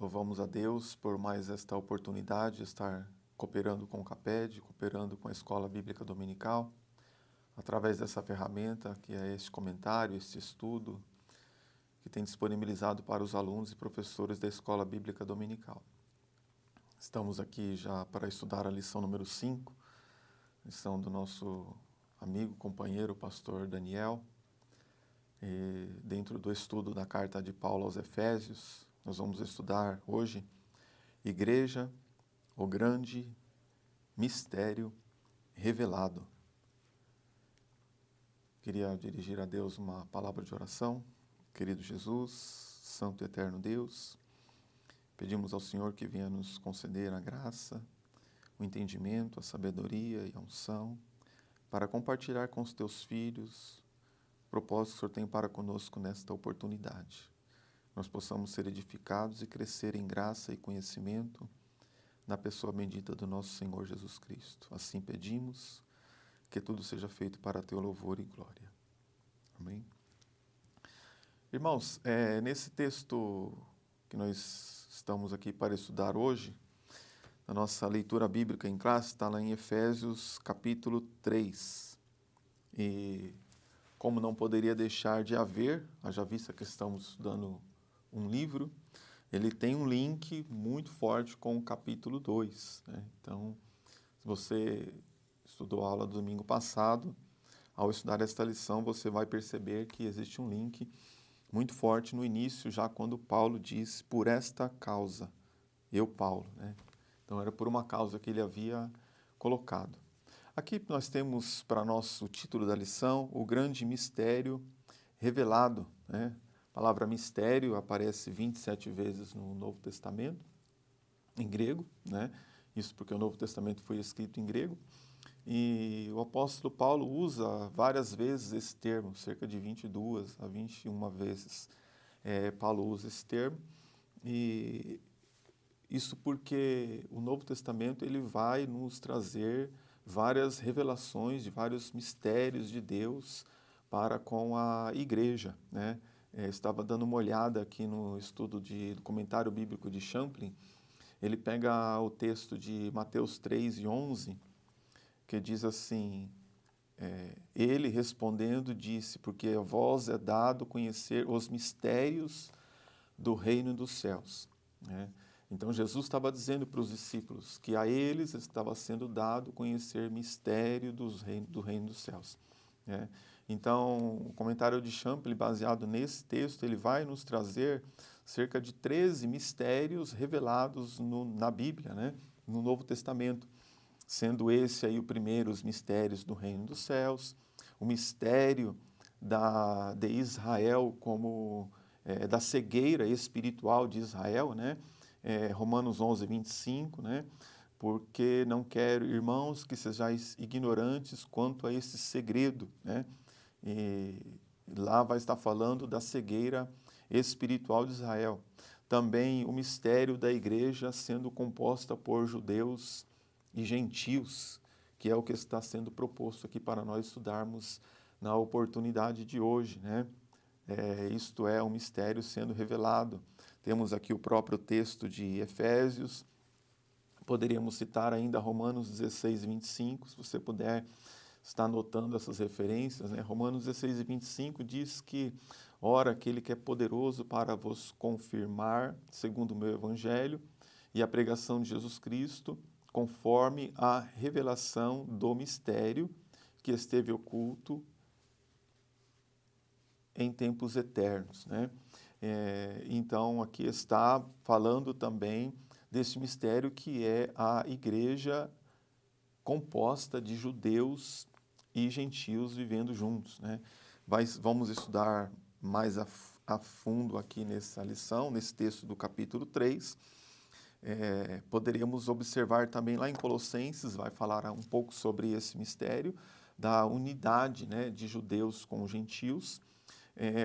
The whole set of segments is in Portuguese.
Louvamos a Deus por mais esta oportunidade de estar cooperando com o CAPED, cooperando com a Escola Bíblica Dominical, através dessa ferramenta que é este comentário, este estudo, que tem disponibilizado para os alunos e professores da Escola Bíblica Dominical. Estamos aqui já para estudar a lição número 5, lição do nosso amigo, companheiro, pastor Daniel, e dentro do estudo da carta de Paulo aos Efésios. Nós vamos estudar hoje Igreja, o grande mistério revelado. Queria dirigir a Deus uma palavra de oração. Querido Jesus, Santo e Eterno Deus, pedimos ao Senhor que venha nos conceder a graça, o entendimento, a sabedoria e a unção para compartilhar com os teus filhos o propósito que o Senhor tem para conosco nesta oportunidade. Nós possamos ser edificados e crescer em graça e conhecimento na pessoa bendita do nosso Senhor Jesus Cristo. Assim pedimos, que tudo seja feito para teu louvor e glória. Amém? Irmãos, nesse texto que nós estamos aqui para estudar hoje, na nossa leitura bíblica em classe, está lá em Efésios capítulo 3. E como não poderia deixar de haver, haja vista que estamos estudando um livro, ele tem um link muito forte com o capítulo 2. Né? Então, se você estudou a aula do domingo passado, ao estudar esta lição, você vai perceber que existe um link muito forte no início, já quando Paulo diz, por esta causa, eu, Paulo. Né? Então, era por uma causa que ele havia colocado. Aqui nós temos para nós o título da lição, o grande mistério revelado. Né? A palavra mistério aparece 27 vezes no Novo Testamento, em grego, né? Isso porque o Novo Testamento foi escrito em grego. E o apóstolo Paulo usa várias vezes esse termo, cerca de 22 a 21 vezes. Paulo usa esse termo, e isso porque o Novo Testamento ele vai nos trazer várias revelações de vários mistérios de Deus para com a igreja, né? Estava dando uma olhada aqui no estudo do comentário bíblico de Champlin. Ele pega o texto de Mateus 3:11, que diz assim, ele respondendo disse, porque a vós é dado conhecer os mistérios do reino dos céus. Né? Então Jesus estava dizendo para os discípulos que a eles estava sendo dado conhecer mistério do reino dos céus. Né? Então, o comentário de Champlin, baseado nesse texto, ele vai nos trazer cerca de 13 mistérios revelados na Bíblia, né? No Novo Testamento, sendo esse aí o primeiro, os mistérios do reino dos céus, o mistério de Israel como da cegueira espiritual de Israel, né? Romanos 11:25, né? Porque não quero, irmãos, que sejais ignorantes quanto a esse segredo, né? E lá vai estar falando da cegueira espiritual de Israel. Também o mistério da igreja sendo composta por judeus e gentios, que é o que está sendo proposto aqui para nós estudarmos na oportunidade de hoje, né? Isto é, um mistério sendo revelado. Temos aqui o próprio texto de Efésios, poderíamos citar ainda Romanos 16:25, se você puder estar anotando essas referências. Né? Romanos 16:25 diz que, ora, aquele que é poderoso para vos confirmar, segundo o meu evangelho, e a pregação de Jesus Cristo, conforme a revelação do mistério que esteve oculto em tempos eternos. Né? Então, aqui está falando também desse mistério que é a igreja composta de judeus e gentios vivendo juntos. Né? Vamos estudar mais a fundo aqui nessa lição, nesse texto do capítulo 3. Poderíamos observar também lá em Colossenses, vai falar um pouco sobre esse mistério da unidade, né, de judeus com gentios.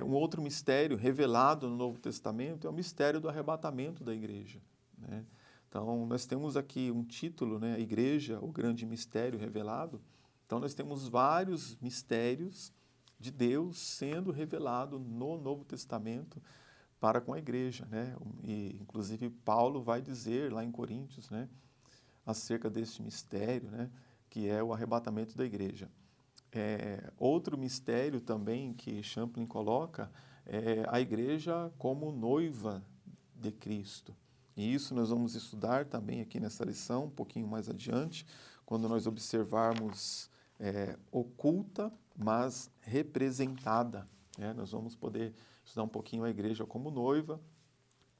Um outro mistério revelado no Novo Testamento é o mistério do arrebatamento da igreja. Né? Então, nós temos aqui um título, né, a Igreja, o grande mistério revelado. Então, nós temos vários mistérios de Deus sendo revelado no Novo Testamento para com a igreja, né? E, inclusive, Paulo vai dizer lá em Coríntios, né, acerca deste mistério, né, que é o arrebatamento da igreja. Outro mistério também que Champlin coloca é a igreja como noiva de Cristo. E isso nós vamos estudar também aqui nessa lição, um pouquinho mais adiante, quando nós observarmos oculta, mas representada. Né? Nós vamos poder estudar um pouquinho a igreja como noiva,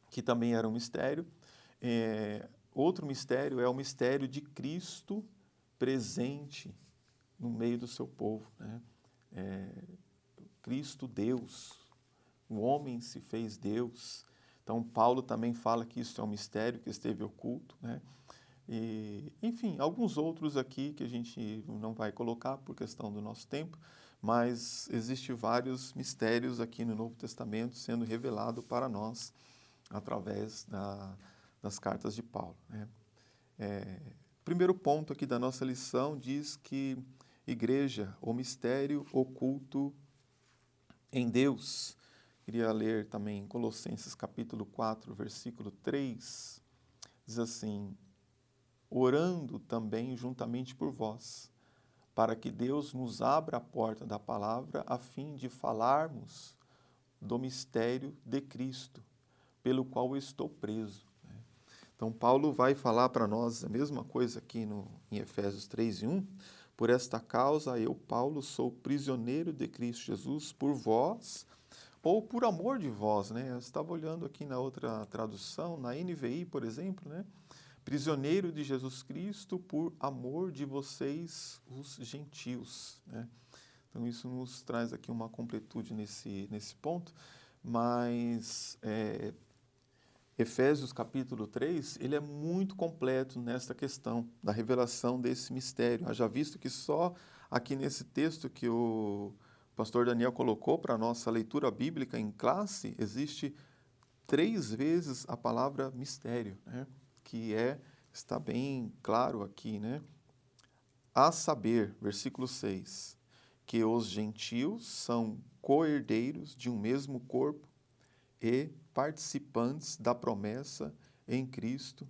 que também era um mistério. Outro mistério é o mistério de Cristo presente no meio do seu povo. Né? Cristo Deus, o homem se fez Deus. Então, Paulo também fala que isso é um mistério que esteve oculto, né? E, enfim, alguns outros aqui que a gente não vai colocar por questão do nosso tempo, mas existem vários mistérios aqui no Novo Testamento sendo revelado para nós através das cartas de Paulo, né? Primeiro ponto aqui da nossa lição diz que igreja, o mistério oculto em Deus. Queria ler também Colossenses capítulo 4, versículo 3, diz assim: orando também juntamente por vós, para que Deus nos abra a porta da palavra, a fim de falarmos do mistério de Cristo, pelo qual eu estou preso. Então, Paulo vai falar para nós a mesma coisa aqui em Efésios 3:1. Por esta causa, eu, Paulo, sou prisioneiro de Cristo Jesus por vós, ou por amor de vós, né? Eu estava olhando aqui na outra tradução, na NVI, por exemplo, né? Prisioneiro de Jesus Cristo por amor de vocês, os gentios, né? Então, isso nos traz aqui uma completude nesse ponto, mas Efésios capítulo 3, ele é muito completo nesta questão da revelação desse mistério. Haja visto que só aqui nesse texto que o pastor Daniel colocou para a nossa leitura bíblica em classe, existe 3 vezes a palavra mistério, né? Que está bem claro aqui, né? A saber, versículo 6, que os gentios são co-herdeiros de um mesmo corpo e participantes da promessa em Cristo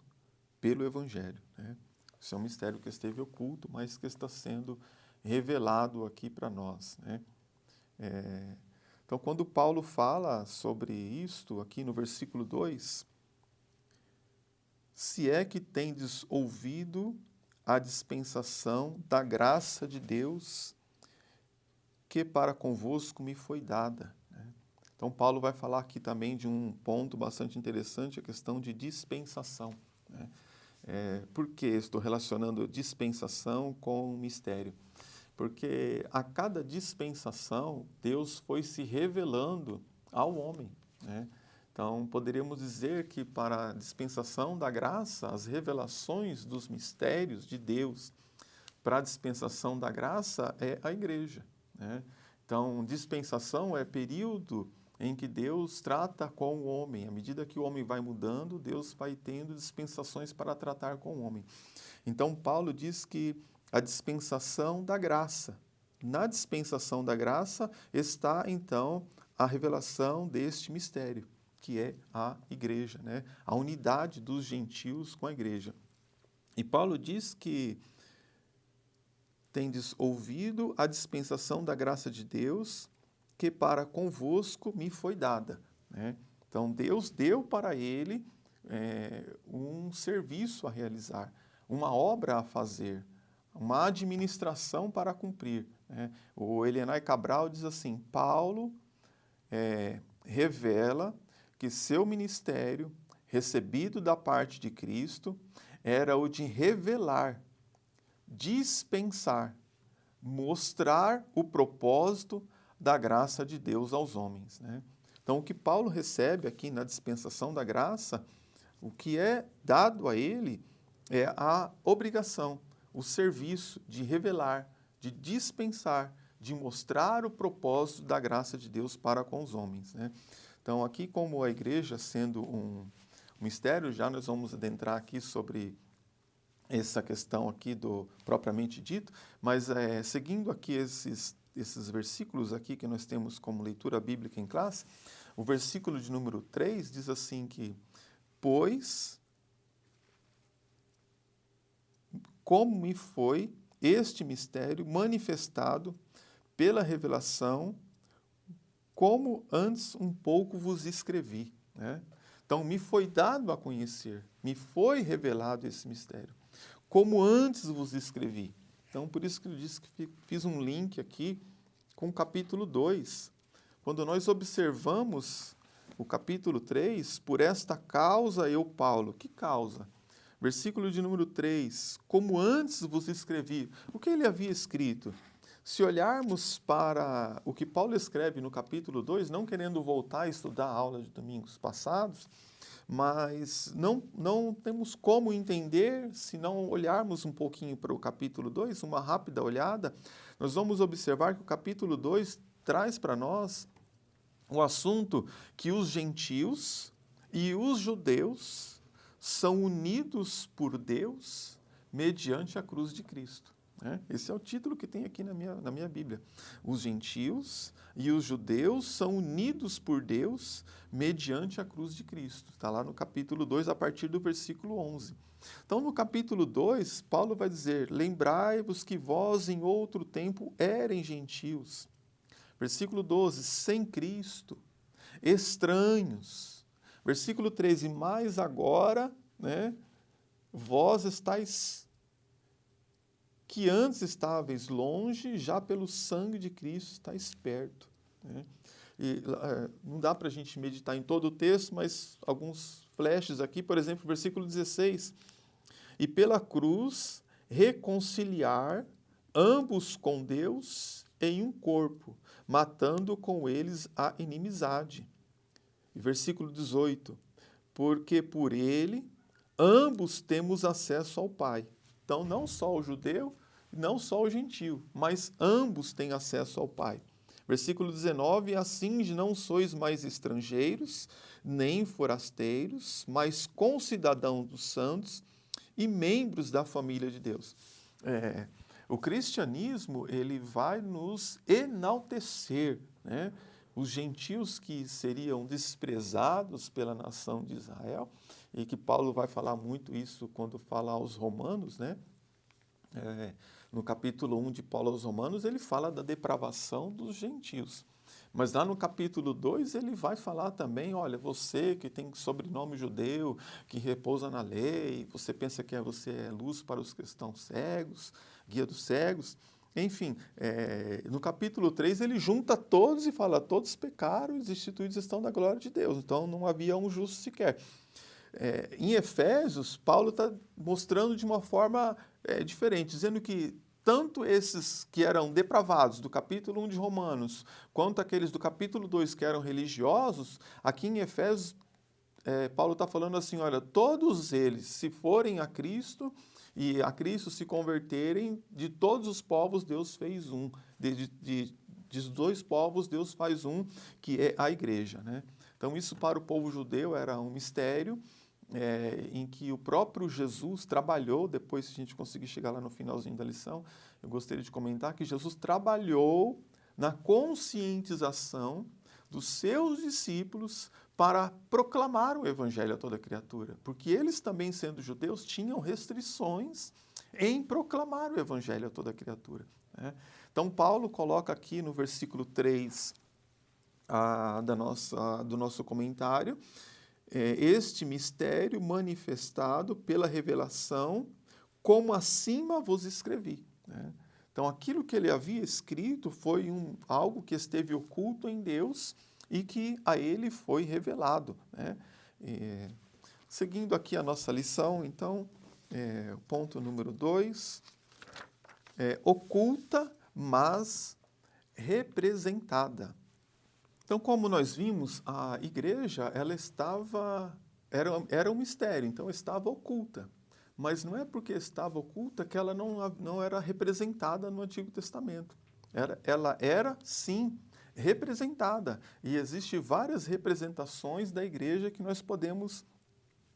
pelo Evangelho. Né? Isso é um mistério que esteve oculto, mas que está sendo revelado aqui para nós. Né? Então, quando Paulo fala sobre isto, aqui no versículo 2, se é que tendes ouvido a dispensação da graça de Deus que para convosco me foi dada. Então, Paulo vai falar aqui também de um ponto bastante interessante, a questão de dispensação. Né? Por que estou relacionando dispensação com mistério? Porque a cada dispensação, Deus foi se revelando ao homem. Né? Então, poderíamos dizer que para a dispensação da graça, as revelações dos mistérios de Deus para a dispensação da graça é a igreja. Né? Então, dispensação é período em que Deus trata com o homem. À medida que o homem vai mudando, Deus vai tendo dispensações para tratar com o homem. Então, Paulo diz que a dispensação da graça. Na dispensação da graça está, então, a revelação deste mistério, que é a igreja, né? A unidade dos gentios com a igreja. E Paulo diz que tendes ouvido a dispensação da graça de Deus, que para convosco me foi dada. Né? Então, Deus deu para ele um serviço a realizar, uma obra a fazer, uma administração para cumprir. Né? O Elianai Cabral diz assim, Paulo revela que seu ministério, recebido da parte de Cristo, era o de revelar, dispensar, mostrar o propósito da graça de Deus aos homens. Né? Então, o que Paulo recebe aqui na dispensação da graça, o que é dado a ele é a obrigação, o serviço de revelar, de dispensar, de mostrar o propósito da graça de Deus para com os homens. Né? Então, aqui como a igreja sendo um mistério, já nós vamos adentrar aqui sobre essa questão aqui do propriamente dito, mas seguindo aqui esses versículos aqui que nós temos como leitura bíblica em classe, O versículo de número 3 diz assim que, pois, como me foi este mistério manifestado pela revelação, como antes um pouco vos escrevi. Né? Então, me foi dado a conhecer, me foi revelado esse mistério, como antes vos escrevi. Então, por isso que eu disse que fiz um link aqui com o capítulo 2. Quando nós observamos o capítulo 3, por esta causa eu, Paulo. Que causa? Versículo de número 3, como antes vos escrevi. O que ele havia escrito? Se olharmos para o que Paulo escreve no capítulo 2, não querendo voltar a estudar a aula de domingos passados, mas não temos como entender se não olharmos um pouquinho para o capítulo 2, uma rápida olhada, nós vamos observar que o capítulo 2 traz para nós o assunto que os gentios e os judeus são unidos por Deus mediante a cruz de Cristo. Esse é o título que tem aqui na minha Bíblia. Os gentios e os judeus são unidos por Deus mediante a cruz de Cristo. Está lá no capítulo 2, a partir do versículo 11. Então, no capítulo 2, Paulo vai dizer, lembrai-vos que vós em outro tempo érem gentios. Versículo 12, sem Cristo, estranhos. Versículo 13, mas agora, vós estáis que antes estáveis longe, já pelo sangue de Cristo estáis perto. E não dá para a gente meditar em todo o texto, mas alguns flashes aqui, por exemplo, versículo 16. E pela cruz reconciliar ambos com Deus em um corpo, matando com eles a inimizade. E versículo 18. Porque por ele ambos temos acesso ao Pai. Então, não só o judeu, não só o gentio, mas ambos têm acesso ao Pai. Versículo 19, assim não sois mais estrangeiros, nem forasteiros, mas concidadãos dos santos e membros da família de Deus. O cristianismo, ele vai nos enaltecer, Os gentios que seriam desprezados pela nação de Israel, e que Paulo vai falar muito isso quando fala aos romanos, no capítulo 1 de Paulo aos Romanos, ele fala da depravação dos gentios. Mas lá no capítulo 2, ele vai falar também, olha, você que tem sobrenome judeu, que repousa na lei, você pensa que você é luz para os cristãos cegos, guia dos cegos. Enfim, no capítulo 3, ele junta todos e fala, todos pecaram e os instituídos estão da glória de Deus. Então, não havia um justo sequer. Em Efésios, Paulo está mostrando de uma forma diferente, dizendo que tanto esses que eram depravados, do capítulo 1 de Romanos, quanto aqueles do capítulo 2 que eram religiosos, aqui em Efésios, Paulo está falando assim, olha, todos eles, se forem a Cristo e a Cristo se converterem, de todos os povos Deus fez um, de dois povos Deus faz um, que é a igreja. Então isso para o povo judeu era um mistério, em que o próprio Jesus trabalhou, depois se a gente conseguir chegar lá no finalzinho da lição, eu gostaria de comentar que Jesus trabalhou na conscientização dos seus discípulos para proclamar o evangelho a toda criatura, porque eles também, sendo judeus, tinham restrições em proclamar o evangelho a toda criatura. Então, Paulo coloca aqui no versículo 3 do nosso comentário, este mistério manifestado pela revelação, como acima vos escrevi. Então, aquilo que ele havia escrito foi algo que esteve oculto em Deus e que a ele foi revelado. Seguindo aqui a nossa lição, então, o ponto número 2, oculta, mas representada. Então, como nós vimos, a igreja ela era um mistério, então estava oculta. Mas não é porque estava oculta que ela não era representada no Antigo Testamento. Ela era, sim, representada. E existem várias representações da igreja que nós podemos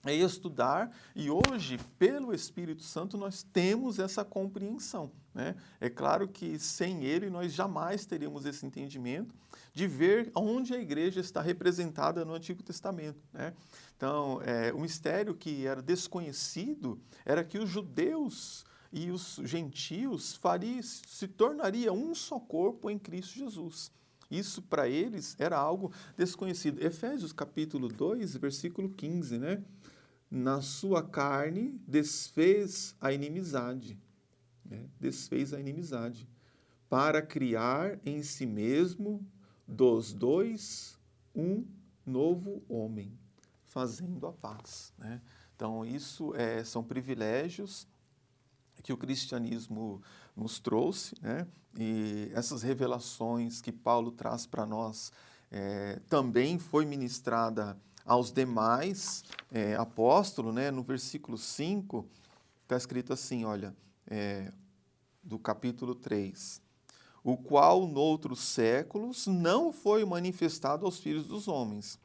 é estudar, e hoje, pelo Espírito Santo, nós temos essa compreensão, né? É claro que sem ele nós jamais teríamos esse entendimento de ver onde a igreja está representada no Antigo Testamento, né? Então, o mistério que era desconhecido era que os judeus e os gentios se tornaria um só corpo em Cristo Jesus. Isso para eles era algo desconhecido. Efésios capítulo 2, versículo 15, né? Na sua carne desfez a inimizade, né? Desfez a inimizade, para criar em si mesmo dos dois um novo homem, fazendo a paz, né? Então, isso são privilégios que o cristianismo nos trouxe, né? E essas revelações que Paulo traz para nós também foi ministrada aos demais apóstolos, né? No versículo 5, está escrito assim, olha, do capítulo 3, o qual noutros séculos não foi manifestado aos filhos dos homens,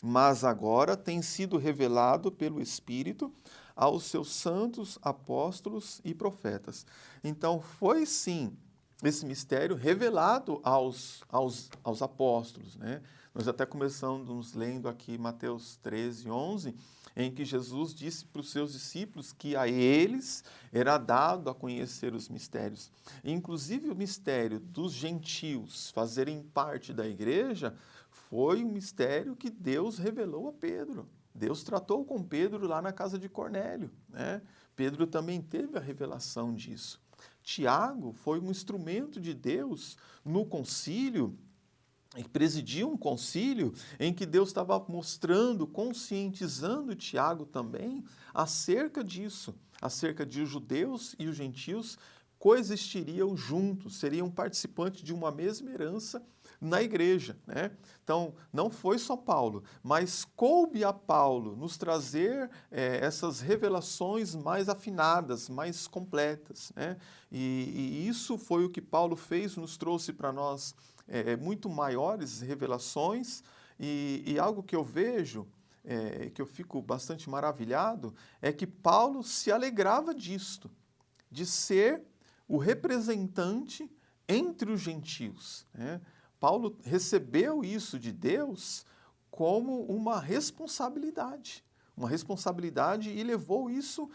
mas agora tem sido revelado pelo Espírito aos seus santos apóstolos e profetas. Então, foi sim esse mistério revelado aos apóstolos, né? Nós até começamos lendo aqui Mateus 13, 11, em que Jesus disse para os seus discípulos que a eles era dado a conhecer os mistérios. Inclusive o mistério dos gentios fazerem parte da igreja foi um mistério que Deus revelou a Pedro. Deus tratou com Pedro lá na casa de Cornélio, né? Pedro também teve a revelação disso. Tiago foi um instrumento de Deus no concílio, e presidiu um concílio em que Deus estava mostrando, conscientizando Tiago também acerca disso, acerca de os judeus e os gentios coexistiriam juntos, seriam participantes de uma mesma herança na igreja, né? Então, não foi só Paulo, mas coube a Paulo nos trazer essas revelações mais afinadas, mais completas, né? E isso foi o que Paulo fez, nos trouxe para nós muito maiores revelações, e algo que eu vejo, que eu fico bastante maravilhado, é que Paulo se alegrava disto, de ser o representante entre os gentios, né? Paulo recebeu isso de Deus como uma responsabilidade e levou isso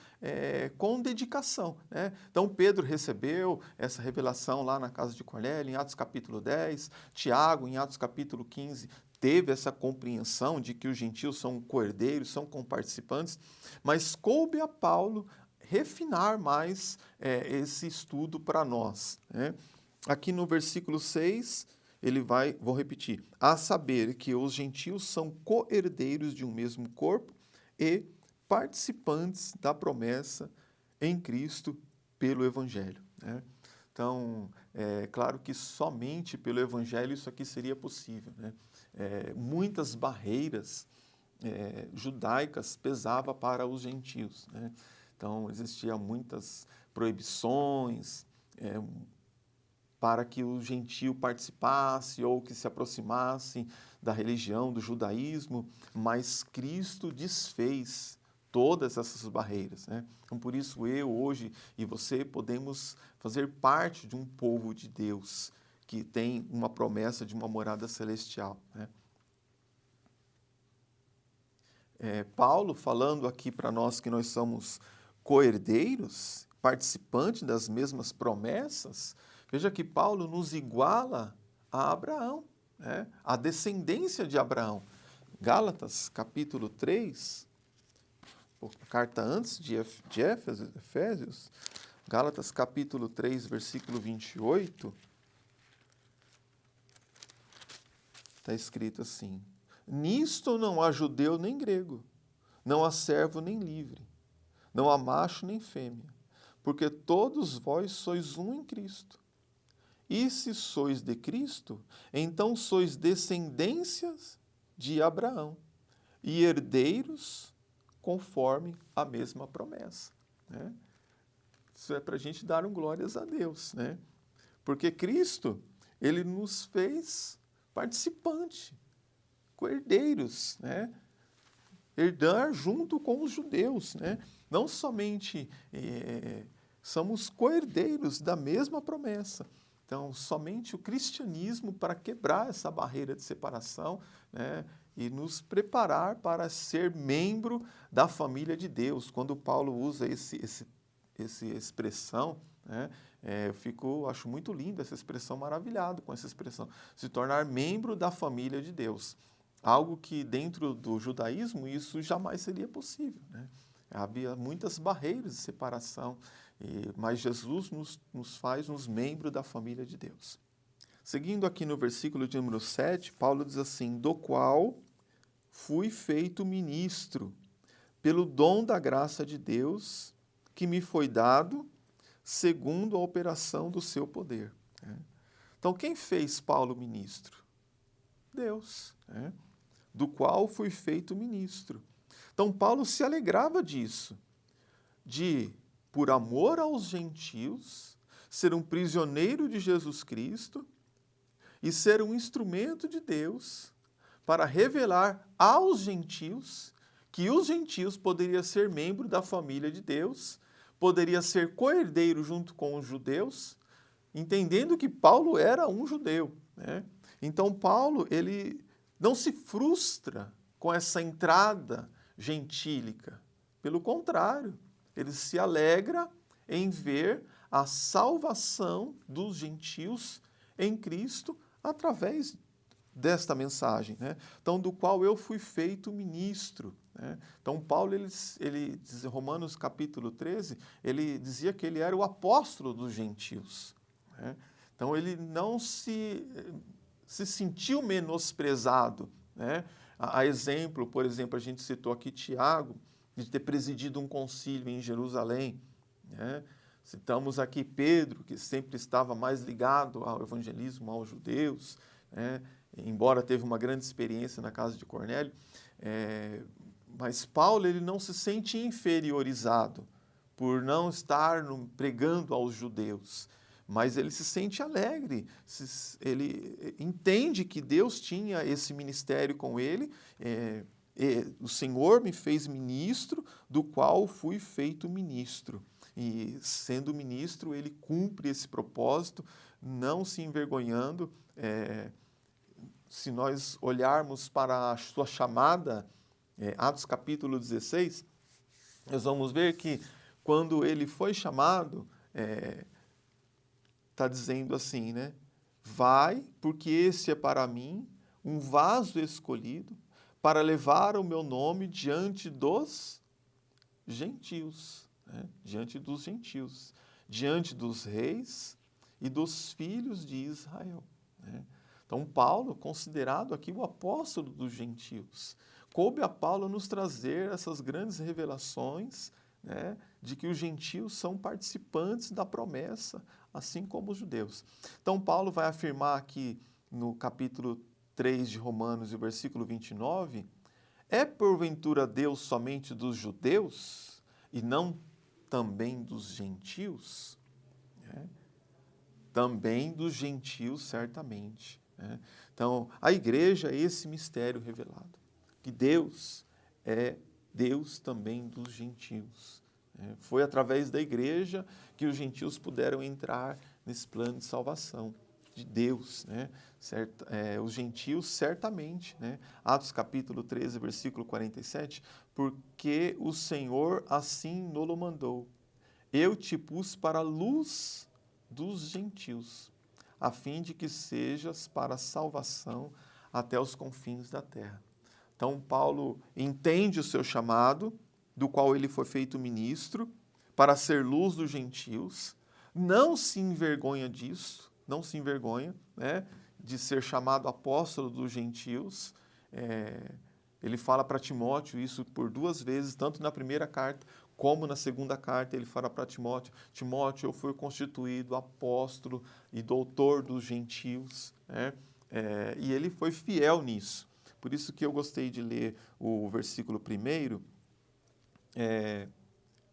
com dedicação, né? Então, Pedro recebeu essa revelação lá na casa de Cornélio, em Atos capítulo 10, Tiago, em Atos capítulo 15, teve essa compreensão de que os gentios são co-herdeiros, são comparticipantes, mas coube a Paulo refinar mais esse estudo para nós, né? Aqui no versículo 6, ele vai, vou repetir, a saber que os gentios são co-herdeiros de um mesmo corpo e participantes da promessa em Cristo pelo Evangelho, né? Então, é claro que somente pelo Evangelho isso aqui seria possível, né? Muitas barreiras judaicas pesavam para os gentios, né? Então, existiam muitas proibições para que o gentio participasse ou que se aproximasse da religião, do judaísmo, mas Cristo desfez todas essas barreiras, né? Então, por isso eu, hoje, e você podemos fazer parte de um povo de Deus que tem uma promessa de uma morada celestial, né? Paulo, falando aqui para nós que nós somos co-herdeiros, participantes das mesmas promessas, veja que Paulo nos iguala a Abraão, né? A descendência de Abraão. Gálatas, capítulo 3, a carta antes de Efésios, Gálatas, capítulo 3, versículo 28, está escrito assim: nisto não há judeu nem grego, não há servo nem livre, não há macho nem fêmea, porque todos vós sois um em Cristo. E se sois de Cristo, então sois descendências de Abraão e herdeiros conforme a mesma promessa, né? Isso é para a gente dar glórias a Deus, né? Porque Cristo, ele nos fez participante, co-herdeiros, né? herdar junto com os judeus, né? Não somente somos co-herdeiros da mesma promessa. Então, somente o cristianismo para quebrar essa barreira de separação, né, e nos preparar para ser membro da família de Deus. Quando Paulo usa essa expressão, né, acho muito linda essa expressão, maravilhado com essa expressão, se tornar membro da família de Deus. Algo que dentro do judaísmo isso jamais seria possível, né? Havia muitas barreiras de separação, mas Jesus nos faz uns membros da família de Deus. Seguindo aqui no versículo de número 7, Paulo diz assim: do qual fui feito ministro, pelo dom da graça de Deus, que me foi dado, segundo a operação do seu poder. Então, quem fez Paulo ministro? Deus, né? Do qual fui feito ministro. Então, Paulo se alegrava disso, de, por amor aos gentios, ser um prisioneiro de Jesus Cristo e ser um instrumento de Deus para revelar aos gentios que os gentios poderiam ser membro da família de Deus, poderia ser co-herdeiro junto com os judeus, entendendo que Paulo era um judeu, né? Então, Paulo, ele não se frustra com essa entrada gentílica. Pelo contrário, ele se alegra em ver a salvação dos gentios em Cristo através desta mensagem, né? Então, do qual eu fui feito ministro, né? Então, Paulo, ele diz em Romanos capítulo 13, ele dizia que ele era o apóstolo dos gentios, né? Então, ele não se sentiu menosprezado, né? A exemplo, por exemplo, a gente citou aqui Tiago, de ter presidido um concílio em Jerusalém, né? Citamos aqui Pedro, que sempre estava mais ligado ao evangelismo aos judeus, né? Embora teve uma grande experiência na casa de Cornélio, mas Paulo ele não se sente inferiorizado por não estar pregando aos judeus, mas ele se sente alegre, ele entende que Deus tinha esse ministério com ele, o Senhor me fez ministro, do qual fui feito ministro. E sendo ministro, ele cumpre esse propósito, não se envergonhando. Se nós olharmos para a sua chamada, Atos capítulo 16, nós vamos ver que quando ele foi chamado, está dizendo assim, né? Vai, porque esse é para mim um vaso escolhido para levar o meu nome diante dos gentios, né? Diante dos gentios, diante dos reis e dos filhos de Israel, né? Então, Paulo, considerado aqui o apóstolo dos gentios, coube a Paulo nos trazer essas grandes revelações, né, de que os gentios são participantes da promessa, assim como os judeus. Então, Paulo vai afirmar aqui no capítulo 3 de Romanos, e o versículo 29, é porventura Deus somente dos judeus e não também dos gentios? Também dos gentios, certamente. Então, a igreja é esse mistério revelado, que Deus é Deus também dos gentios. Foi através da igreja que os gentios puderam entrar nesse plano de salvação de Deus, né? Os gentios, certamente, né? Atos capítulo 13, versículo 47, porque o Senhor assim nolo mandou. Eu te pus para a luz dos gentios, a fim de que sejas para a salvação até os confins da terra. Então, Paulo entende o seu chamado, do qual ele foi feito ministro, para ser luz dos gentios, não se envergonha disso, não se envergonha, né, de ser chamado apóstolo dos gentios. Ele fala para Timóteo isso por 2 vezes, tanto na primeira carta como na segunda carta, ele fala para Timóteo: Timóteo, eu fui constituído apóstolo e doutor dos gentios, né? E ele foi fiel nisso. Por isso que eu gostei de ler o versículo 1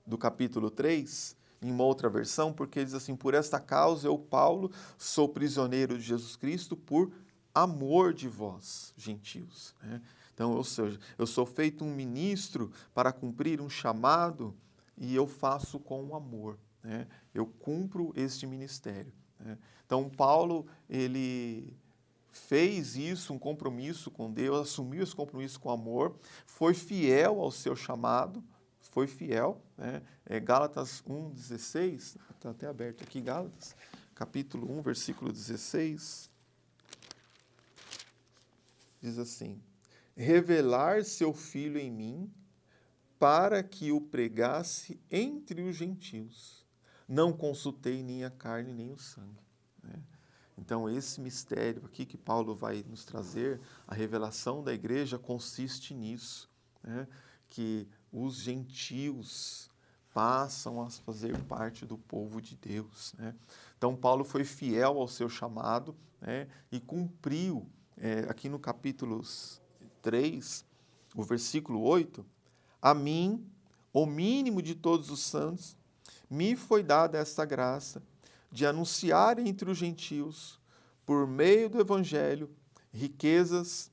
do capítulo 3, em uma outra versão, porque ele diz assim: por esta causa eu, Paulo, sou prisioneiro de Jesus Cristo por amor de vós, gentios, né? Então, ou seja, eu sou feito um ministro para cumprir um chamado e eu faço com amor, né? Eu cumpro este ministério, né? Então, Paulo, ele fez isso, um compromisso com Deus, assumiu esse compromisso com amor, foi fiel ao seu chamado, foi fiel, né? Gálatas 1,16, está até aberto aqui, Gálatas, capítulo 1, versículo 16, diz assim: revelar seu Filho em mim, para que o pregasse entre os gentios. Não consultei nem a carne nem o sangue. Né? Então, esse mistério aqui que Paulo vai nos trazer, a revelação da igreja, consiste nisso, né? Que os gentios passam a fazer parte do povo de Deus, né? Então, Paulo foi fiel ao seu chamado, né? E cumpriu, aqui no capítulo 3, o versículo 8, a mim, o mínimo de todos os santos, me foi dada esta graça de anunciar entre os gentios, por meio do Evangelho, riquezas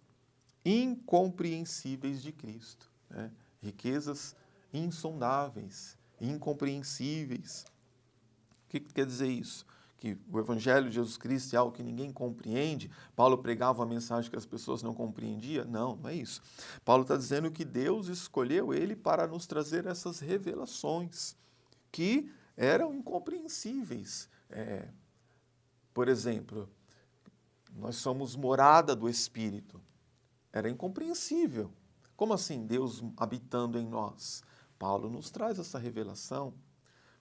incompreensíveis de Cristo, né? Riquezas insondáveis, incompreensíveis. O que quer dizer isso? Que o Evangelho de Jesus Cristo é algo que ninguém compreende? Paulo pregava uma mensagem que as pessoas não compreendiam? Não, não é isso. Paulo está dizendo que Deus escolheu ele para nos trazer essas revelações que eram incompreensíveis. Por exemplo, nós somos morada do Espírito. Era incompreensível. Como assim Deus habitando em nós? Paulo nos traz essa revelação.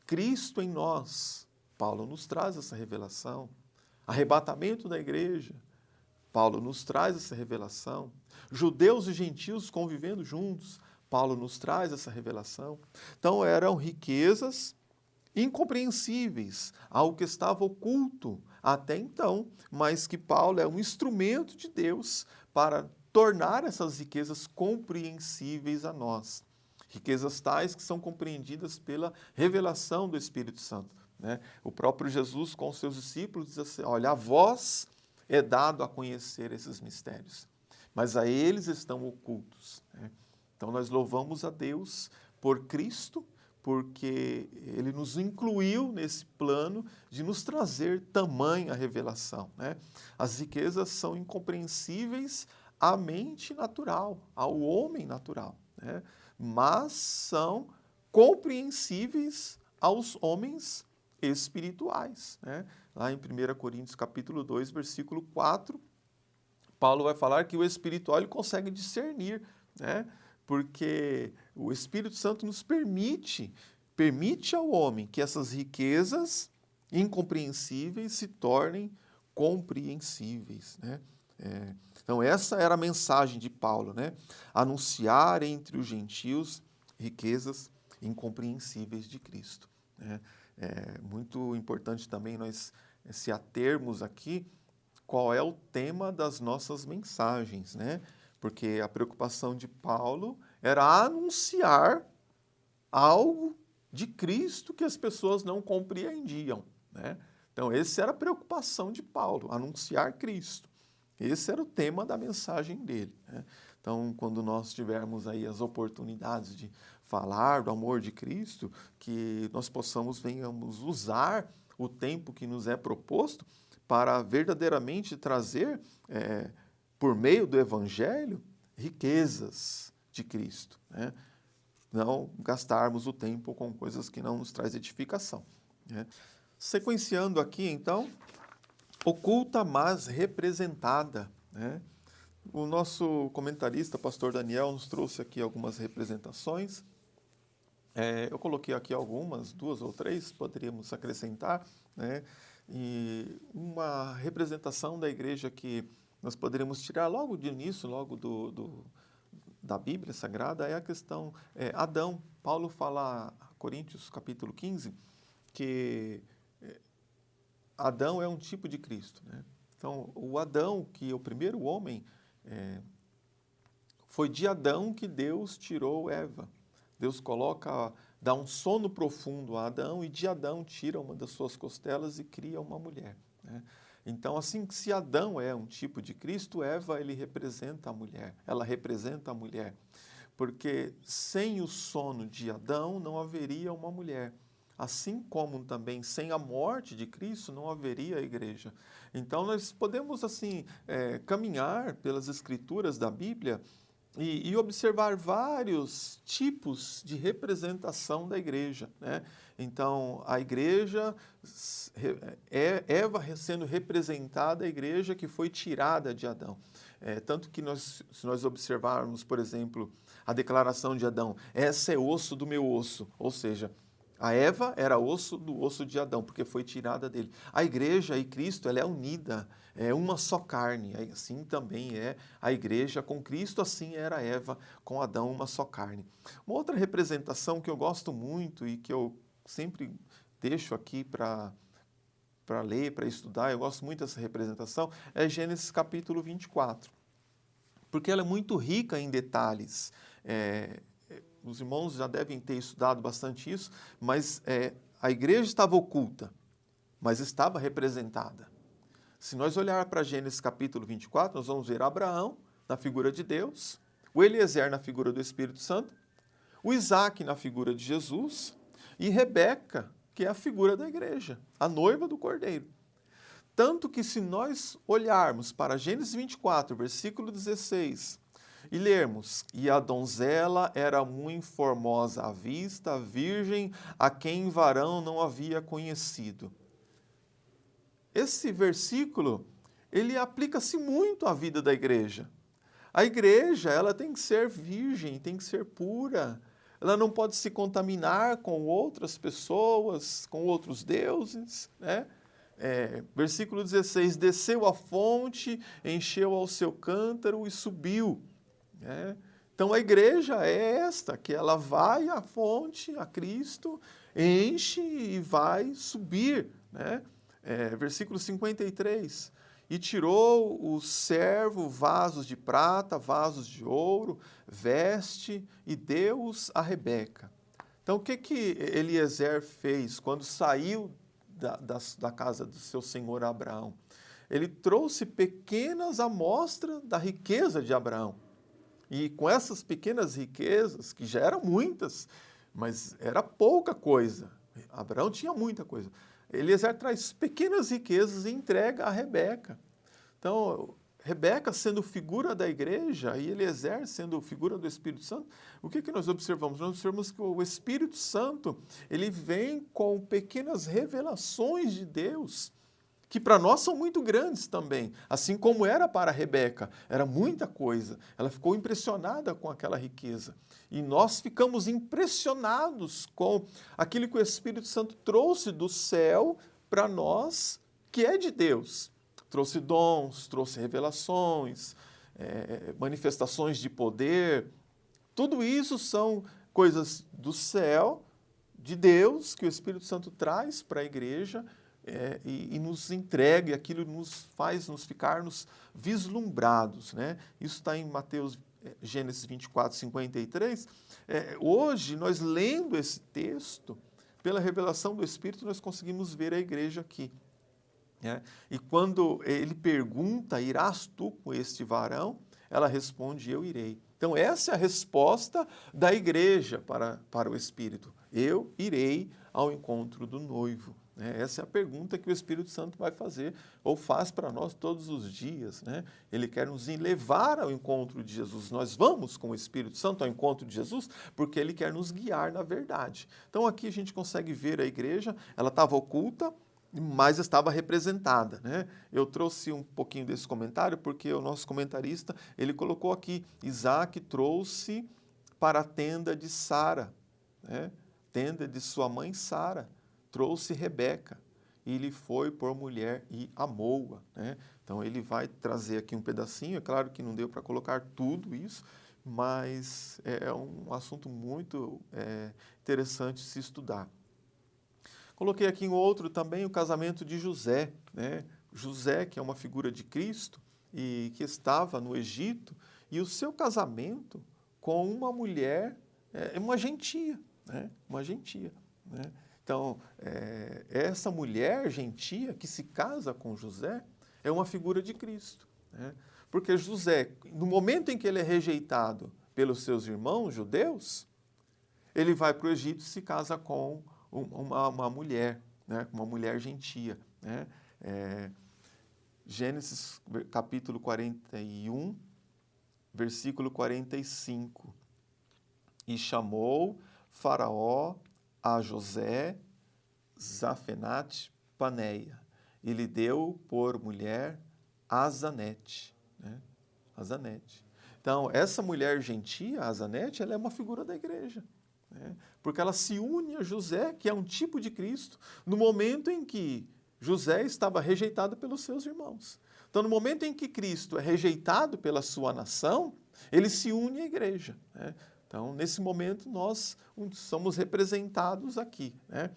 Cristo em nós. Paulo nos traz essa revelação. Arrebatamento da igreja. Paulo nos traz essa revelação. Judeus e gentios convivendo juntos. Paulo nos traz essa revelação. Então eram riquezas incompreensíveis, algo que estava oculto até então, mas que Paulo é um instrumento de Deus para tornar essas riquezas compreensíveis a nós. Riquezas tais que são compreendidas pela revelação do Espírito Santo, né? O próprio Jesus com os seus discípulos diz assim: olha, a vós é dado a conhecer esses mistérios, mas a eles estão ocultos, né? Então nós louvamos a Deus por Cristo, porque Ele nos incluiu nesse plano de nos trazer tamanha revelação, né? As riquezas são incompreensíveis à mente natural, ao homem natural, né? Mas são compreensíveis aos homens espirituais, né? Lá em 1 Coríntios capítulo 2, versículo 4, Paulo vai falar que o espiritual ele consegue discernir, né? Porque o Espírito Santo nos permite ao homem que essas riquezas incompreensíveis se tornem compreensíveis, né? Então essa era a mensagem de Paulo, né? Anunciar entre os gentios riquezas incompreensíveis de Cristo, né? É muito importante também nós se atermos aqui qual é o tema das nossas mensagens, né? Porque a preocupação de Paulo era anunciar algo de Cristo que as pessoas não compreendiam, né? Então, essa era a preocupação de Paulo, anunciar Cristo. Esse era o tema da mensagem dele, né? Então, quando nós tivermos aí as oportunidades de falar do amor de Cristo, que nós venhamos usar o tempo que nos é proposto para verdadeiramente trazer, por meio do Evangelho, riquezas de Cristo, né? Não gastarmos o tempo com coisas que não nos traz edificação, né? Sequenciando aqui, então, oculta, mas representada, né? O nosso comentarista, pastor Daniel, nos trouxe aqui algumas representações. Eu coloquei aqui algumas, 2 ou 3, poderíamos acrescentar, né? E uma representação da igreja que nós poderíamos tirar logo de início, logo da Bíblia Sagrada, é a questão Adão. Paulo fala, Coríntios capítulo 15, que Adão é um tipo de Cristo, né? Então, o Adão, que é o primeiro homem, foi de Adão que Deus tirou Eva. Deus dá um sono profundo a Adão e de Adão tira uma das suas costelas e cria uma mulher, né? Então, assim, se Adão é um tipo de Cristo, Eva, ele representa a mulher, ela representa a mulher. Porque sem o sono de Adão não haveria uma mulher. Assim como também sem a morte de Cristo não haveria a igreja. Então nós podemos assim caminhar pelas escrituras da Bíblia e observar vários tipos de representação da igreja, né? Então, a igreja, Eva sendo representada, a igreja que foi tirada de Adão. Tanto que se nós observarmos, por exemplo, a declaração de Adão, essa é osso do meu osso, ou seja, a Eva era osso do osso de Adão, porque foi tirada dele. A igreja e Cristo, ela é unida, é uma só carne. Assim também é a igreja com Cristo, assim era Eva com Adão, uma só carne. Uma outra representação que eu gosto muito e que eu sempre deixo aqui para ler, para estudar, eu gosto muito dessa representação, é Gênesis capítulo 24. Porque ela é muito rica em detalhes. Os irmãos já devem ter estudado bastante isso, mas a igreja estava oculta, mas estava representada. Se nós olharmos para Gênesis capítulo 24, nós vamos ver Abraão na figura de Deus, o Eliezer na figura do Espírito Santo, o Isaac na figura de Jesus e Rebeca, que é a figura da igreja, a noiva do Cordeiro. Tanto que se nós olharmos para Gênesis 24, versículo 16, e lermos, e a donzela era muito formosa à vista, virgem, a quem varão não havia conhecido. Esse versículo, ele aplica-se muito à vida da igreja. A igreja, ela tem que ser virgem, tem que ser pura. Ela não pode se contaminar com outras pessoas, com outros deuses, né? Versículo 16, desceu à fonte, encheu ao seu cântaro e subiu. Então a igreja é esta, que ela vai à fonte, a Cristo, enche e vai subir. Né? Versículo 53, e tirou o servo vasos de prata, vasos de ouro, veste e deu-os a Rebeca. Então o que Eliezer fez quando saiu da casa do seu senhor Abraão? Ele trouxe pequenas amostras da riqueza de Abraão. E com essas pequenas riquezas, que já eram muitas, mas era pouca coisa. Abraão tinha muita coisa. Eliezer traz pequenas riquezas e entrega a Rebeca. Então, Rebeca sendo figura da igreja e Eliezer sendo figura do Espírito Santo, o que nós observamos? Nós observamos que o Espírito Santo, ele vem com pequenas revelações de Deus, que para nós são muito grandes também, assim como era para Rebeca, era muita coisa. Ela ficou impressionada com aquela riqueza. E nós ficamos impressionados com aquilo que o Espírito Santo trouxe do céu para nós, que é de Deus. Trouxe dons, trouxe revelações, manifestações de poder. Tudo isso são coisas do céu, de Deus, que o Espírito Santo traz para a igreja, e nos entrega, e aquilo nos faz ficarmos vislumbrados. Né? Isso está em Gênesis 24, 53. Hoje, nós lendo esse texto, pela revelação do Espírito, nós conseguimos ver a igreja aqui. E quando ele pergunta, irás tu com este varão? Ela responde, eu irei. Então, essa é a resposta da igreja para o Espírito. Eu irei ao encontro do noivo. Essa é a pergunta que o Espírito Santo vai fazer, ou faz para nós todos os dias. Né? Ele quer nos levar ao encontro de Jesus. Nós vamos com o Espírito Santo ao encontro de Jesus, porque ele quer nos guiar na verdade. Então aqui a gente consegue ver a igreja, ela estava oculta, mas estava representada. Né? Eu trouxe um pouquinho desse comentário, porque o nosso comentarista, ele colocou aqui, Isaac trouxe para a tenda de Sara, né? Tenda de sua mãe Sara. Trouxe Rebeca, e lhe foi por mulher e amou-a. Né? Então ele vai trazer aqui um pedacinho, é claro que não deu para colocar tudo isso, mas é um assunto muito interessante se estudar. Coloquei aqui um outro também, o casamento de José. Né? José, que é uma figura de Cristo, e que estava no Egito, e o seu casamento com uma mulher, uma gentia. Né? Uma gentia. Né? Então, essa mulher gentia que se casa com José, é uma figura de Cristo, né? Porque José, no momento em que ele é rejeitado pelos seus irmãos judeus, ele vai para o Egito e se casa com uma mulher, né? Uma mulher gentia, né? Gênesis capítulo 41, versículo 45. E chamou Faraó a José Zafenate Paneia, e lhe deu por mulher Azanete, né? Azanete. Então, essa mulher gentia, Azanete, ela é uma figura da igreja, né? Porque ela se une a José, que é um tipo de Cristo, no momento em que José estava rejeitado pelos seus irmãos. Então, no momento em que Cristo é rejeitado pela sua nação, ele se une à igreja, né? Então, nesse momento, nós somos representados aqui, né?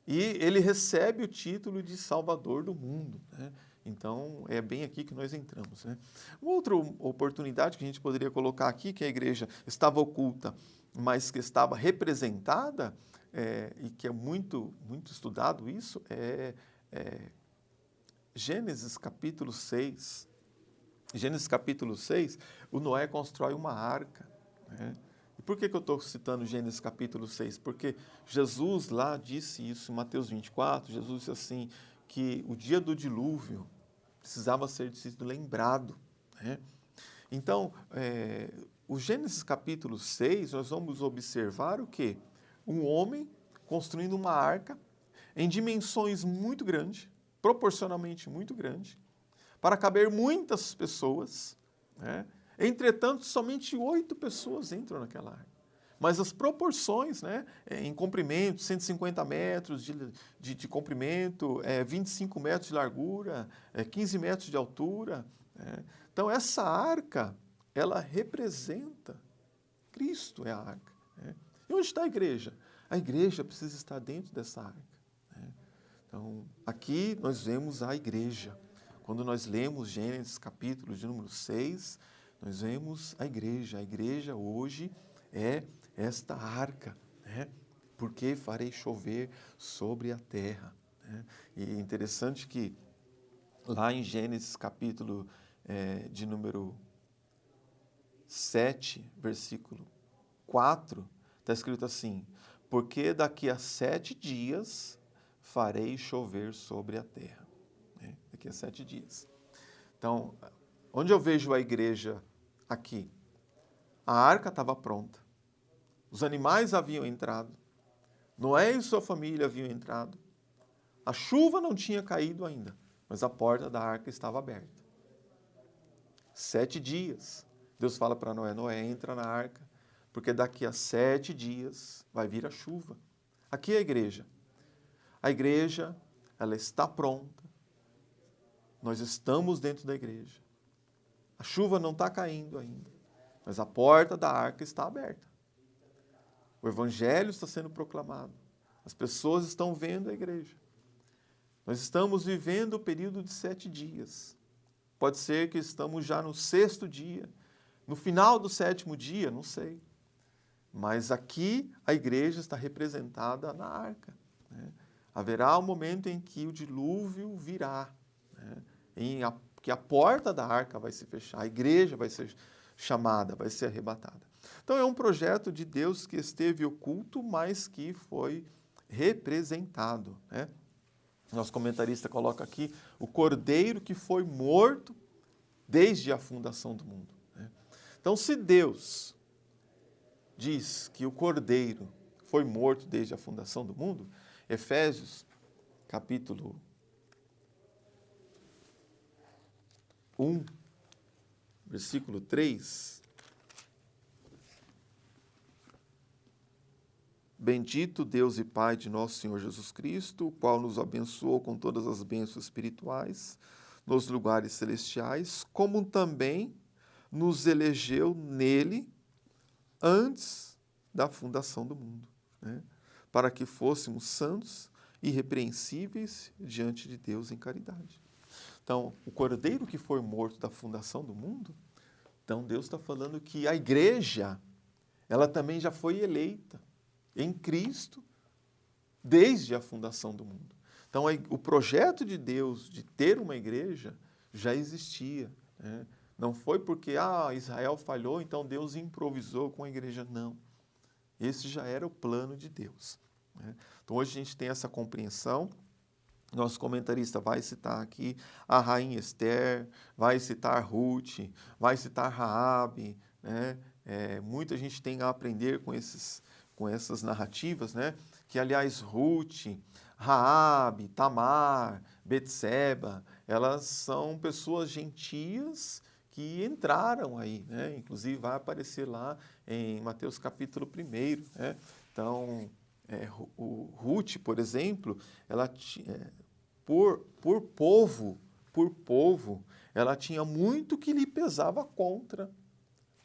E ele recebe o título de Salvador do mundo, né? Então, é bem aqui que nós entramos, né? Uma outra oportunidade que a gente poderia colocar aqui, que a igreja estava oculta, mas que estava representada, e que é muito, muito estudado isso, Gênesis capítulo 6. Gênesis capítulo 6, o Noé constrói uma arca, né? E por que eu estou citando Gênesis capítulo 6? Porque Jesus lá disse isso em Mateus 24, Jesus disse assim, que o dia do dilúvio precisava ser sido lembrado, né? Então, o Gênesis capítulo 6, nós vamos observar o quê? Um homem construindo uma arca em dimensões muito grandes, proporcionalmente muito grandes, para caber muitas pessoas, né? Entretanto, somente 8 pessoas entram naquela arca. Mas as proporções, né, em comprimento, 150 metros de comprimento, 25 metros de largura, 15 metros de altura, né? Então, essa arca, ela representa Cristo, é a arca, né? E onde está a igreja? A igreja precisa estar dentro dessa arca, né? Então, aqui nós vemos a igreja. Quando nós lemos Gênesis capítulo de número 6, nós vemos a igreja. A igreja hoje é esta arca, né? Porque farei chover sobre a terra, né? E é interessante que lá em Gênesis capítulo de número 7, versículo 4, está escrito assim, porque daqui a 7 dias farei chover sobre a terra. Daqui a 7 dias. Então, onde eu vejo a igreja aqui? A arca estava pronta. Os animais haviam entrado. Noé e sua família haviam entrado. A chuva não tinha caído ainda, mas a porta da arca estava aberta. 7 dias. Deus fala para Noé, Noé, entra na arca, porque daqui a 7 dias vai vir a chuva. Aqui é a igreja. A igreja, ela está pronta. Nós estamos dentro da igreja. A chuva não está caindo ainda, mas a porta da arca está aberta. O evangelho está sendo proclamado. As pessoas estão vendo a igreja. Nós estamos vivendo o período de 7 dias. Pode ser que estamos já no 6º dia, no final do 7º dia, não sei. Mas aqui a igreja está representada na arca, né? Haverá um momento em que o dilúvio virá, né? Que a porta da arca vai se fechar, a igreja vai ser chamada, vai ser arrebatada. Então é um projeto de Deus que esteve oculto, mas que foi representado, né? Nosso comentarista coloca aqui o cordeiro que foi morto desde a fundação do mundo, né? Então, se Deus diz que o cordeiro foi morto desde a fundação do mundo, Efésios, capítulo 1, versículo 3. Bendito Deus e Pai de nosso Senhor Jesus Cristo, o qual nos abençoou com todas as bênçãos espirituais nos lugares celestiais, como também nos elegeu nele antes da fundação do mundo, né? Para que fôssemos santos e irrepreensíveis diante de Deus em caridade. Então, o cordeiro que foi morto da fundação do mundo, então Deus está falando que a igreja, ela também já foi eleita em Cristo desde a fundação do mundo. Então, o projeto de Deus de ter uma igreja já existia, né? Não foi porque Israel falhou, então Deus improvisou com a igreja. Não. Esse já era o plano de Deus, né? Então, hoje a gente tem essa compreensão. Nosso comentarista vai citar aqui a rainha Esther, vai citar Ruth, vai citar Raabe, né? Muita gente tem a aprender com essas narrativas, né? Que, aliás, Ruth, Raabe, Tamar, Betseba, elas são pessoas gentias que entraram aí, né? Inclusive vai aparecer lá em Mateus capítulo 1, né? Então, o Ruth, por exemplo, ela por povo, ela tinha muito que lhe pesava contra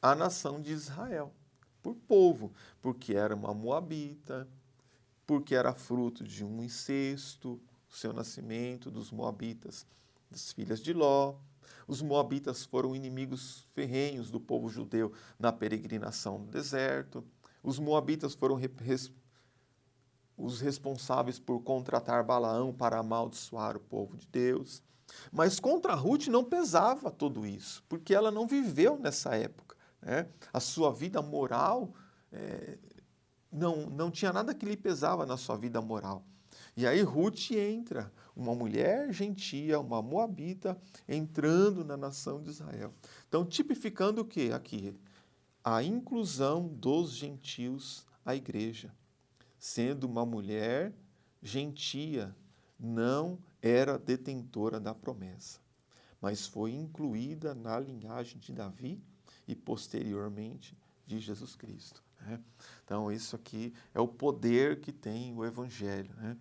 a nação de Israel. Por povo, porque era uma moabita, porque era fruto de um incesto, o seu nascimento dos moabitas, das filhas de Ló. Os moabitas foram inimigos ferrenhos do povo judeu na peregrinação no deserto. Os moabitas foram os responsáveis por contratar Balaão para amaldiçoar o povo de Deus. Mas contra Ruth não pesava tudo isso, porque ela não viveu nessa época, né? A sua vida moral não tinha nada que lhe pesava na sua vida moral. E aí Ruth entra, uma mulher gentia, uma moabita, entrando na nação de Israel. Então, tipificando o que aqui? A inclusão dos gentios à igreja. Sendo uma mulher gentia, não era detentora da promessa, mas foi incluída na linhagem de Davi e, posteriormente, de Jesus Cristo, né? Então, isso aqui é o poder que tem o Evangelho, né?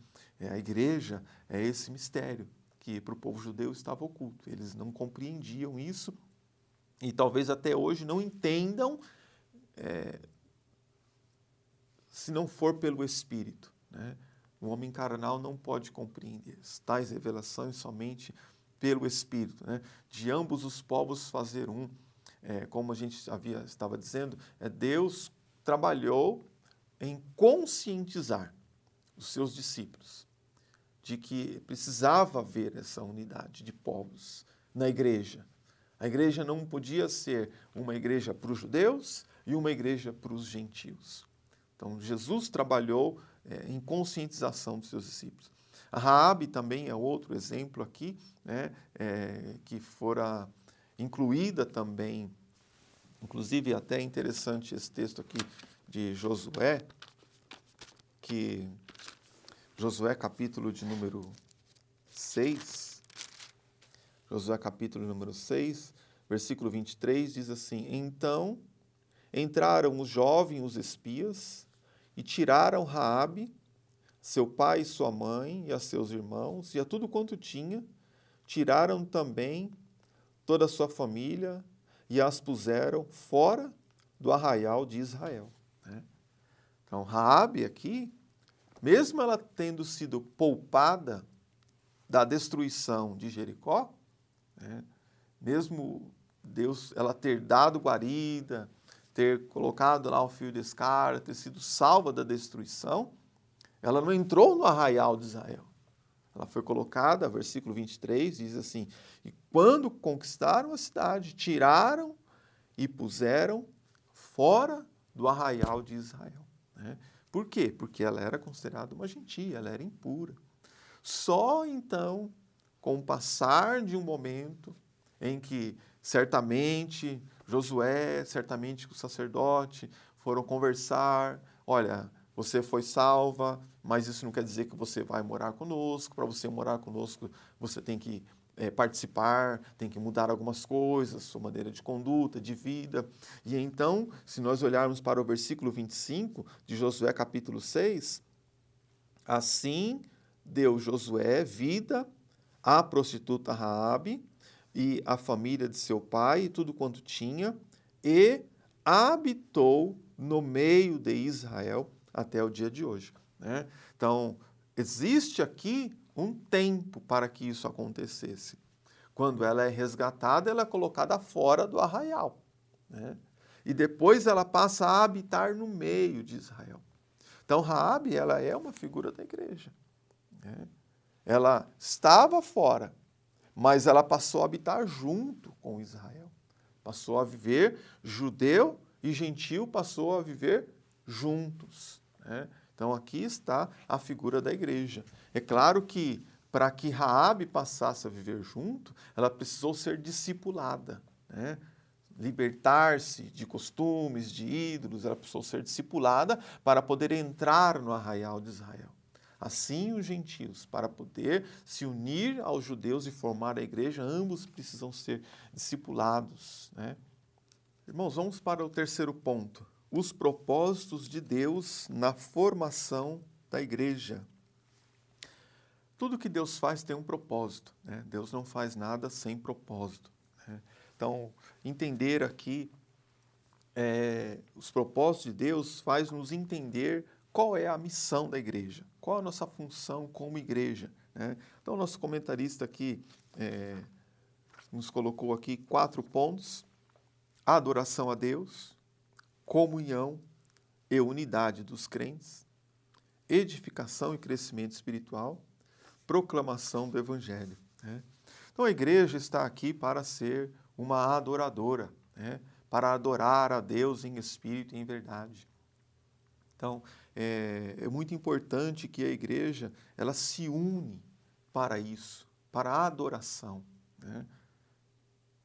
A igreja é esse mistério que para o povo judeu estava oculto. Eles não compreendiam isso e talvez até hoje não entendam, se não for pelo Espírito, né? O homem carnal não pode compreender tais revelações somente pelo Espírito, né? De ambos os povos fazer um. Como a gente estava dizendo, Deus trabalhou em conscientizar os seus discípulos de que precisava haver essa unidade de povos na igreja. A igreja não podia ser uma igreja para os judeus e uma igreja para os gentios. Então, Jesus trabalhou em conscientização dos seus discípulos. A Raabe também é outro exemplo aqui, né, que fora incluída também, inclusive até interessante esse texto aqui de Josué, que Josué capítulo de número 6, Josué capítulo número 6, versículo 23, diz assim: Então entraram os jovens, os espias, e tiraram Raabe, seu pai e sua mãe, e a seus irmãos, e a tudo quanto tinha, tiraram também toda a sua família, e as puseram fora do arraial de Israel, né? Então, Raabe aqui, mesmo ela tendo sido poupada da destruição de Jericó, né, mesmo ela ter dado guarida, ter colocado lá o fio de escarda, ter sido salva da destruição, ela não entrou no arraial de Israel. Ela foi colocada, versículo 23, diz assim: E quando conquistaram a cidade, tiraram e puseram fora do arraial de Israel, né? Por quê? Porque ela era considerada uma gentia, ela era impura. Só então, com o passar de um momento em que certamente Josué, certamente o sacerdote foram conversar, olha, você foi salva, mas isso não quer dizer que você vai morar conosco. Para você morar conosco, você tem que participar, tem que mudar algumas coisas, sua maneira de conduta, de vida. E então, se nós olharmos para o versículo 25 de Josué capítulo 6, assim deu Josué vida à prostituta Raabe e à família de seu pai e tudo quanto tinha, e habitou no meio de Israel até o dia de hoje, né? Então, existe aqui um tempo para que isso acontecesse. Quando ela é resgatada, ela é colocada fora do arraial, né? E depois ela passa a habitar no meio de Israel. Então, Raabe, ela é uma figura da igreja, né? ela estava fora, mas ela passou a habitar junto com Israel. Passou a viver, judeu e gentil passou a viver juntos, né? Então aqui está a figura da igreja. É claro que para que Raabe passasse a viver junto, ela precisou ser discipulada, né? Libertar-se de costumes, de ídolos, ela precisou ser discipulada para poder entrar no arraial de Israel. Assim, os gentios, para poder se unir aos judeus e formar a igreja, ambos precisam ser discipulados, né? Irmãos, vamos para o terceiro ponto. Os propósitos de Deus na formação da igreja. Tudo que Deus faz tem um propósito, né? Deus não faz nada sem propósito, né? Então, entender aqui os propósitos de Deus faz nos entender qual é a missão da igreja, qual a nossa função como igreja, né? Então, nosso comentarista aqui nos colocou aqui 4 pontos: a adoração a Deus, comunhão e unidade dos crentes, edificação e crescimento espiritual, proclamação do Evangelho, né? Então, a igreja está aqui para ser uma adoradora, né? Para adorar a Deus em espírito e em verdade. Então, é muito importante que a igreja ela se une para isso, para a adoração, né?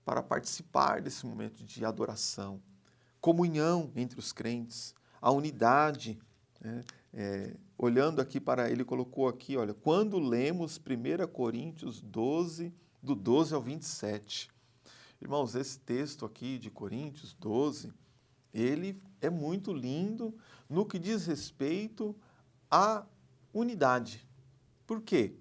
Para participar desse momento de adoração, comunhão entre os crentes, a unidade, né? Olhando aqui para ele, colocou aqui, olha, quando lemos 1 Coríntios 12, do 12 ao 27. Irmãos, esse texto aqui de Coríntios 12, ele é muito lindo no que diz respeito à unidade. Por quê?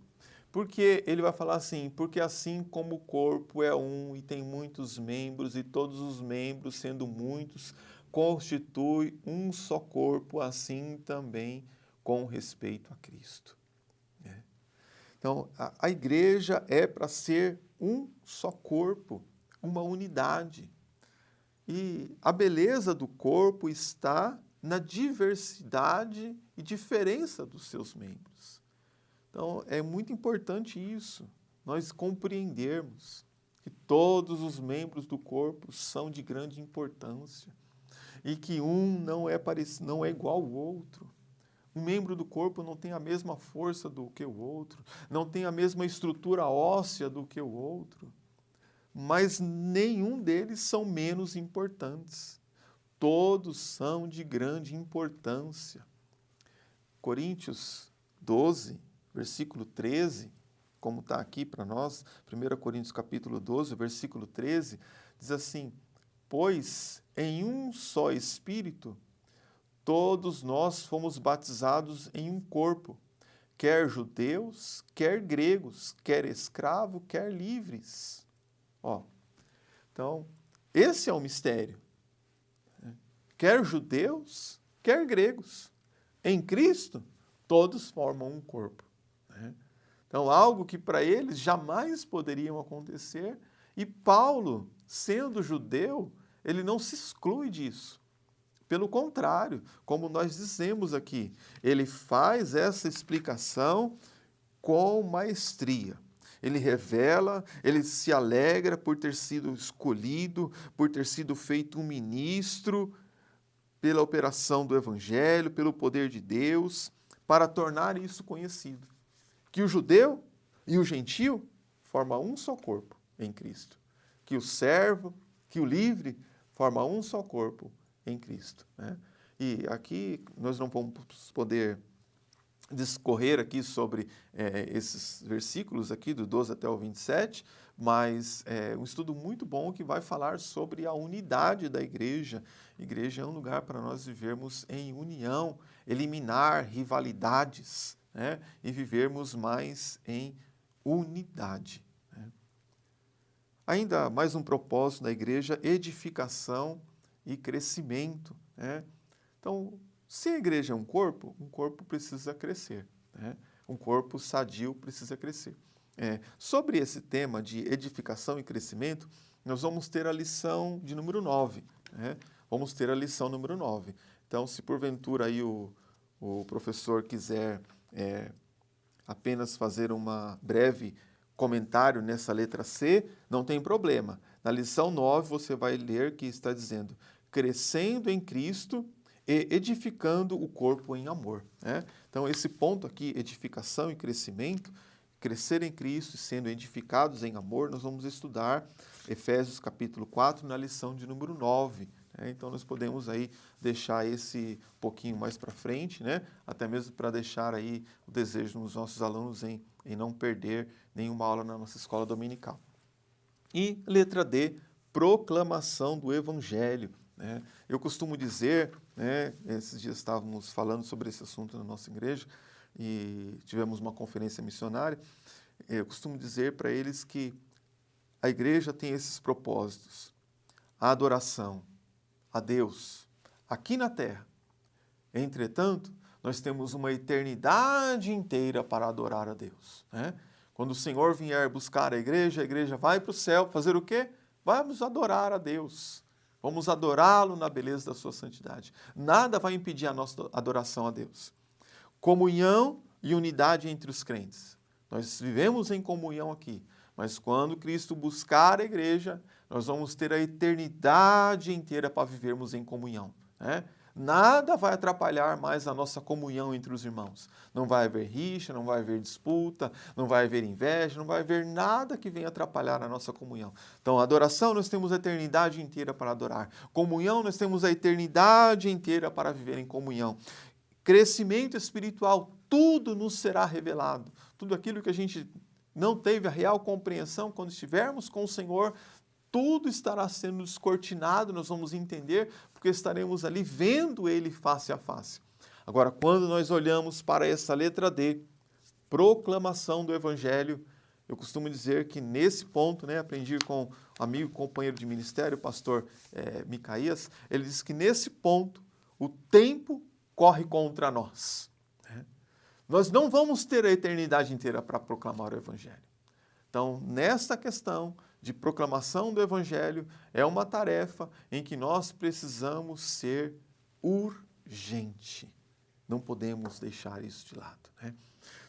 Porque ele vai falar assim, porque assim como o corpo é um e tem muitos membros, e todos os membros, sendo muitos, constitui um só corpo, assim também com respeito a Cristo. Então, a igreja é para ser um só corpo, uma unidade. E a beleza do corpo está na diversidade e diferença dos seus membros. Então, é muito importante isso, nós compreendermos que todos os membros do corpo são de grande importância e que um não é igual ao outro. Um membro do corpo não tem a mesma força do que o outro, não tem a mesma estrutura óssea do que o outro, mas nenhum deles são menos importantes. Todos são de grande importância. Coríntios 12, versículo 13, como está aqui para nós, 1 Coríntios capítulo 12, versículo 13, diz assim: pois em um só Espírito todos nós fomos batizados em um corpo, quer judeus, quer gregos, quer escravos, quer livres. Então, esse é o mistério. Quer judeus, quer gregos. Em Cristo, todos formam um corpo. Então, algo que para eles jamais poderiam acontecer, e Paulo, sendo judeu, ele não se exclui disso. Pelo contrário, como nós dizemos aqui, ele faz essa explicação com maestria. Ele revela, ele se alegra por ter sido escolhido, por ter sido feito um ministro pela operação do Evangelho, pelo poder de Deus, para tornar isso conhecido. Que o judeu e o gentio formam um só corpo em Cristo. Que o servo, que o livre, formam um só corpo em Cristo, né? E aqui nós não vamos poder discorrer aqui sobre esses versículos aqui, do 12 até o 27, mas é um estudo muito bom que vai falar sobre a unidade da igreja. A igreja é um lugar para nós vivermos em união, eliminar rivalidades, né? E vivermos mais em unidade, né? Ainda mais um propósito da igreja: edificação e crescimento, né? Então, se a igreja é um corpo precisa crescer, né? Um corpo sadio precisa crescer. Sobre esse tema de edificação e crescimento, nós vamos ter a lição de número 9, né? Vamos ter a lição número 9. Então, se porventura aí o professor quiser apenas fazer uma breve comentário nessa letra C, não tem problema. Na lição 9 você vai ler que está dizendo, crescendo em Cristo e edificando o corpo em amor. Né? Então esse ponto aqui, edificação e crescimento, crescer em Cristo e sendo edificados em amor, nós vamos estudar Efésios capítulo 4 na lição de número 9. Né? Então nós podemos aí deixar esse pouquinho mais para frente, né? Até mesmo para deixar aí o desejo nos nossos alunos em não perder nenhuma aula na nossa escola dominical. E letra D, proclamação do Evangelho. Né? Eu costumo dizer, né, esses dias estávamos falando sobre esse assunto na nossa igreja e tivemos uma conferência missionária, eu costumo dizer para eles que a igreja tem esses propósitos, a adoração a Deus aqui na terra. Entretanto, nós temos uma eternidade inteira para adorar a Deus. Né? Quando o Senhor vier buscar a igreja vai para o céu fazer o quê? Vamos adorar a Deus. Vamos adorá-lo na beleza da sua santidade. Nada vai impedir a nossa adoração a Deus. Comunhão e unidade entre os crentes. Nós vivemos em comunhão aqui, mas quando Cristo buscar a igreja, nós vamos ter a eternidade inteira para vivermos em comunhão. Né? Nada vai atrapalhar mais a nossa comunhão entre os irmãos. Não vai haver rixa, não vai haver disputa, não vai haver inveja, não vai haver nada que venha atrapalhar a nossa comunhão. Então, adoração, nós temos a eternidade inteira para adorar. Comunhão, nós temos a eternidade inteira para viver em comunhão. Crescimento espiritual, tudo nos será revelado. Tudo aquilo que a gente não teve a real compreensão, quando estivermos com o Senhor, tudo estará sendo descortinado, nós vamos entender, porque estaremos ali vendo Ele face a face. Agora, quando nós olhamos para essa letra D, proclamação do Evangelho, eu costumo dizer que nesse ponto, né, aprendi com um amigo, companheiro de ministério, o pastor Micaías, ele diz que nesse ponto o tempo corre contra nós. Né? Nós não vamos ter a eternidade inteira para proclamar o Evangelho. Então, nesta questão de proclamação do Evangelho, é uma tarefa em que nós precisamos ser urgente. Não podemos deixar isso de lado. Né?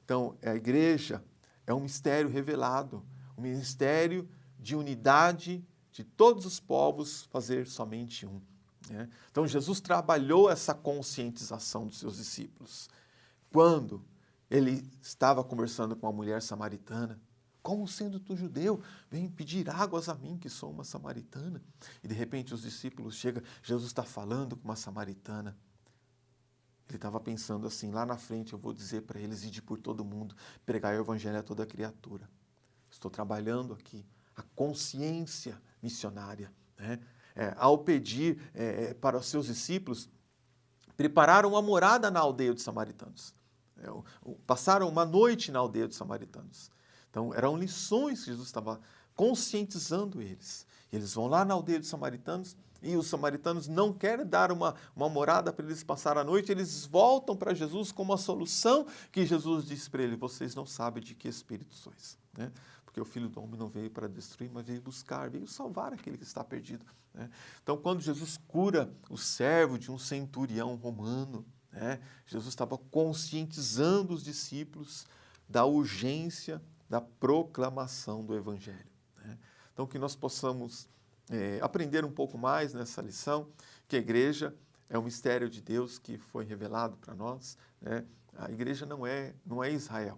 Então, a igreja é um mistério revelado, um mistério de unidade de todos os povos, fazer somente um. Né? Então, Jesus trabalhou essa conscientização dos seus discípulos. Quando ele estava conversando com a mulher samaritana, como sendo tu judeu, vem pedir águas a mim, que sou uma samaritana. E de repente os discípulos chegam, Jesus está falando com uma samaritana. Ele estava pensando assim, lá na frente eu vou dizer para eles, ide por todo mundo, pregar o evangelho a toda criatura. Estou trabalhando aqui a consciência missionária. Né? Ao pedir para os seus discípulos, prepararam uma morada na aldeia dos samaritanos. Passaram uma noite na aldeia dos samaritanos. Então, eram lições que Jesus estava conscientizando eles. Eles vão lá na aldeia dos samaritanos e os samaritanos não querem dar uma morada para eles passar a noite, eles voltam para Jesus com uma solução que Jesus disse para eles, vocês não sabem de que espírito sois. Né? Porque o Filho do Homem não veio para destruir, mas veio buscar, veio salvar aquele que está perdido. Né? Então, quando Jesus cura o servo de um centurião romano, né? Jesus estava conscientizando os discípulos da urgência da proclamação do Evangelho. Né? Então, que nós possamos aprender um pouco mais nessa lição, que a igreja é um mistério de Deus que foi revelado para nós. Né? A igreja não é Israel.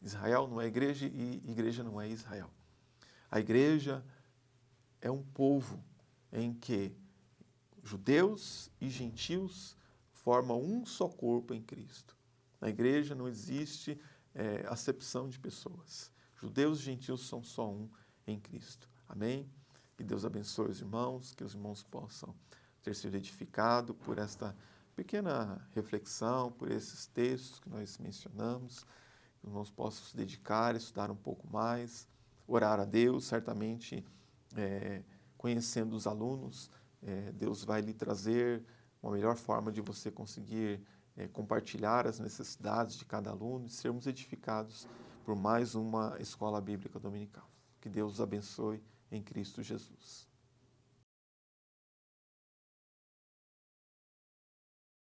Israel não é igreja e igreja não é Israel. A igreja é um povo em que judeus e gentios formam um só corpo em Cristo. Na igreja não existe acepção de pessoas. Judeus e gentios são só um em Cristo. Amém? Que Deus abençoe os irmãos, que os irmãos possam ter sido edificados por esta pequena reflexão, por esses textos que nós mencionamos. Que os irmãos possam se dedicar, estudar um pouco mais, orar a Deus, certamente conhecendo os alunos, Deus vai lhe trazer uma melhor forma de você conseguir compartilhar as necessidades de cada aluno e sermos edificados por mais uma escola bíblica dominical. Que Deus os abençoe em Cristo Jesus.